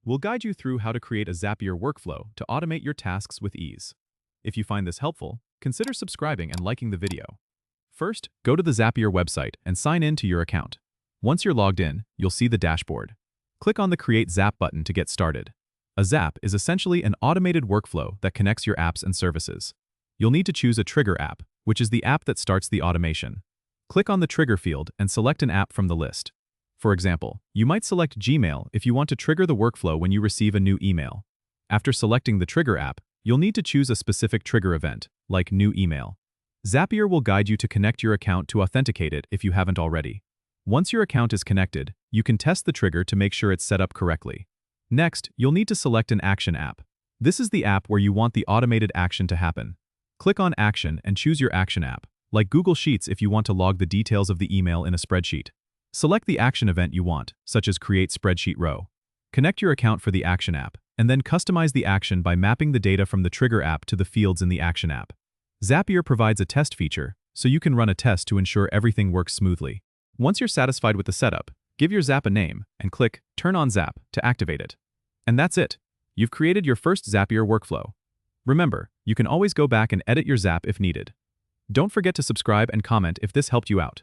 We'll guide you through how to create a Zapier workflow to automate your tasks with ease. If you find this helpful, consider subscribing and liking the video. First, go to the Zapier website and sign in to your account. Once you're logged in, you'll see the dashboard. Click on the Create Zap button to get started. A Zap is essentially an automated workflow that connects your apps and services. You'll need to choose a trigger app, which is the app that starts the automation. Click on the trigger field and select an app from the list. For example, you might select Gmail if you want to trigger the workflow when you receive a new email. After selecting the trigger app, you'll need to choose a specific trigger event, like new email. Zapier will guide you to connect your account to authenticate it if you haven't already. Once your account is connected, you can test the trigger to make sure it's set up correctly. Next, you'll need to select an action app. This is the app where you want the automated action to happen. Click on Action and choose your action app, like Google Sheets if you want to log the details of the email in a spreadsheet. Select the action event you want, such as Create Spreadsheet Row. Connect your account for the action app, and then customize the action by mapping the data from the trigger app to the fields in the action app. Zapier provides a test feature, so you can run a test to ensure everything works smoothly. Once you're satisfied with the setup, give your Zap a name and click Turn on Zap to activate it. And that's it. You've created your first Zapier workflow. Remember, you can always go back and edit your Zap if needed. Don't forget to subscribe and comment if this helped you out.